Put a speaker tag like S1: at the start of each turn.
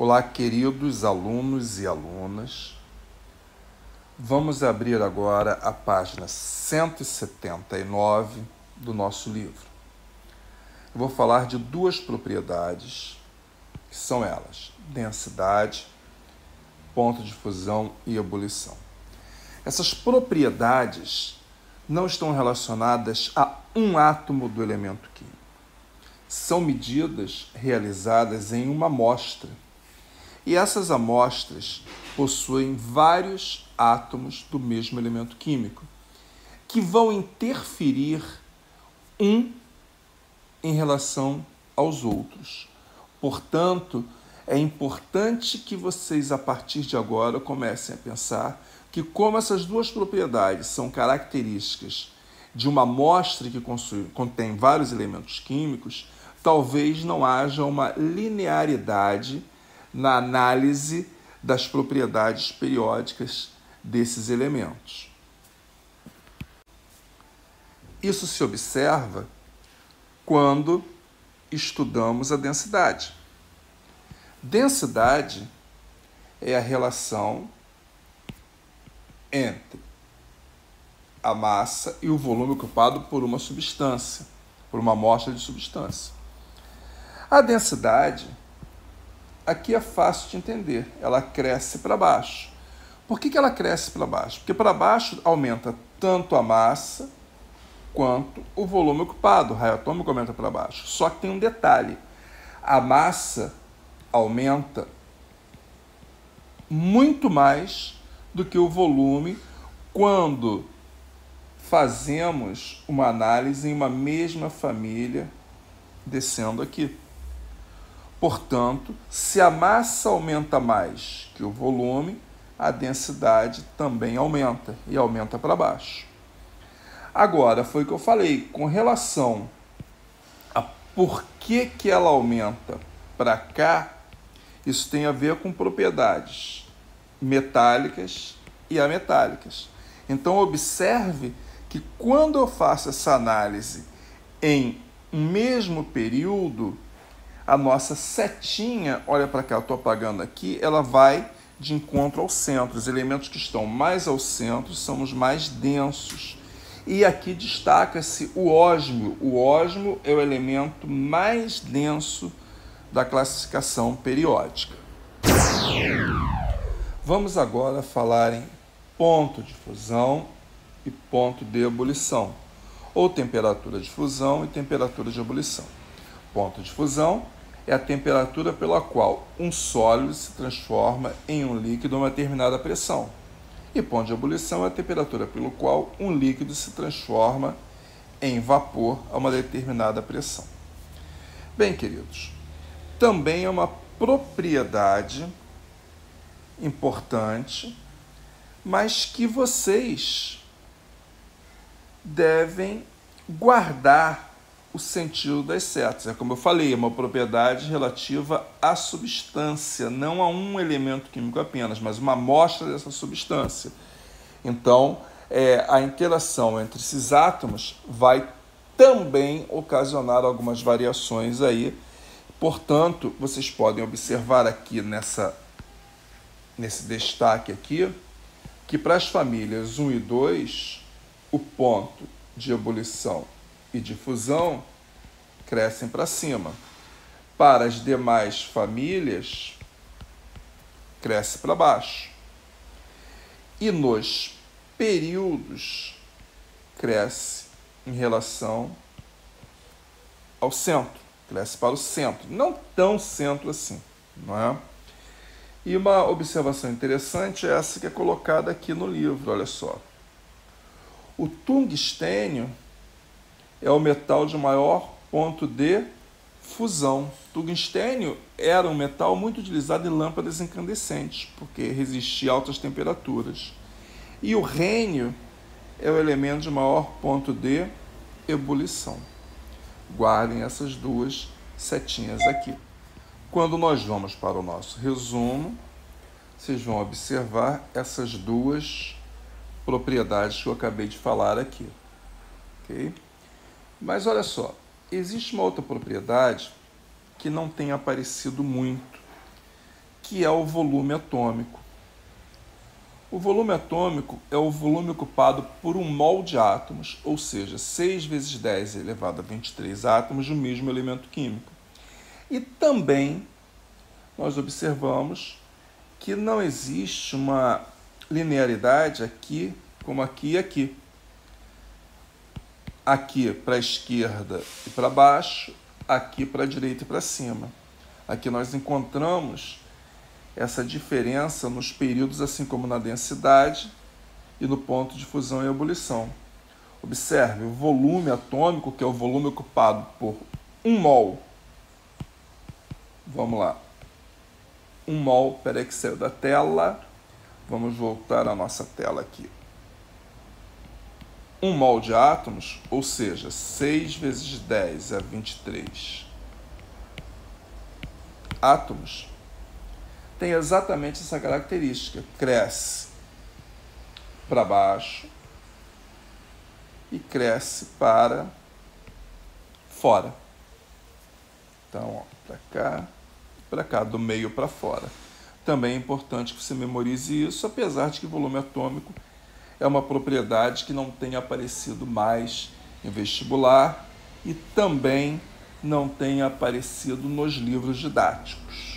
S1: Olá, queridos alunos e alunas. Vamos abrir agora a página 179 do nosso livro. Eu vou falar de duas propriedades, que são elas: densidade, ponto de fusão e ebulição. Essas propriedades não estão relacionadas a um átomo do elemento químico. São medidas realizadas em uma amostra. E essas amostras possuem vários átomos do mesmo elemento químico, que vão interferir um em relação aos outros. Portanto, é importante que vocês, a partir de agora, comecem a pensar que, como essas duas propriedades são características de uma amostra que contém vários elementos químicos, talvez não haja uma linearidade na análise das propriedades periódicas desses elementos. Isso se observa quando estudamos a densidade. Densidade é a relação entre a massa e o volume ocupado por uma substância, por uma amostra de substância. A densidade aqui é fácil de entender, ela cresce para baixo. Por que ela cresce para baixo? Porque para baixo aumenta tanto a massa quanto o volume ocupado, o raio atômico aumenta para baixo. Só que tem um detalhe, a massa aumenta muito mais do que o volume quando fazemos uma análise em uma mesma família descendo aqui. Portanto, se a massa aumenta mais que o volume, a densidade também aumenta, e aumenta para baixo. Agora, foi o que eu falei, com relação a por que ela aumenta para cá, isso tem a ver com propriedades metálicas e ametálicas. Então, observe que quando eu faço essa análise em um mesmo período, a nossa setinha, olha para cá, eu estou apagando aqui, ela vai de encontro ao centro. Os elementos que estão mais ao centro são os mais densos. E aqui destaca-se o ósmio. O ósmio é o elemento mais denso da classificação periódica. Vamos agora falar em ponto de fusão e ponto de ebulição, ou temperatura de fusão e temperatura de ebulição. Ponto de fusão é a temperatura pela qual um sólido se transforma em um líquido a uma determinada pressão. E ponto de ebulição é a temperatura pela qual um líquido se transforma em vapor a uma determinada pressão. Bem, queridos, também é uma propriedade importante, mas que vocês devem guardar o sentido das setas. É como eu falei, é uma propriedade relativa à substância, não a um elemento químico apenas, mas uma amostra dessa substância. Então, a interação entre esses átomos vai também ocasionar algumas variações aí. Portanto, vocês podem observar aqui nesse destaque aqui, que para as famílias 1 e 2, o ponto de ebulição e de fusão crescem para cima. Para as demais famílias, cresce para baixo. E nos períodos, cresce em relação ao centro, cresce para o centro. Não tão centro assim, não é? E uma observação interessante é essa que é colocada aqui no livro, olha só. O tungstênio é o metal de maior ponto de fusão. Tungstênio era um metal muito utilizado em lâmpadas incandescentes, porque resistia a altas temperaturas. E o rênio é o elemento de maior ponto de ebulição. Guardem essas duas setinhas aqui. Quando nós vamos para o nosso resumo, vocês vão observar essas duas propriedades que eu acabei de falar aqui. Ok? Mas olha só, existe uma outra propriedade que não tem aparecido muito, que é o volume atômico. O volume atômico é o volume ocupado por um mol de átomos, ou seja, 6 vezes 10 elevado a 23 átomos do mesmo elemento químico. E também nós observamos que não existe uma linearidade aqui, como aqui e aqui. Aqui para a esquerda e para baixo, aqui para a direita e para cima. Aqui nós encontramos essa diferença nos períodos, assim como na densidade e no ponto de fusão e ebulição. Observe, o volume atômico, que é o volume ocupado por 1 mol. Vamos lá. 1 mol, peraí que saiu da tela. Vamos voltar à nossa tela aqui. 1 mol de átomos, ou seja, 6 vezes 10 é 23 átomos, tem exatamente essa característica. Cresce para baixo e cresce para fora. Então, para cá, do meio para fora. Também é importante que você memorize isso, apesar de que o volume atômico é uma propriedade que não tem aparecido mais em vestibular e também não tem aparecido nos livros didáticos.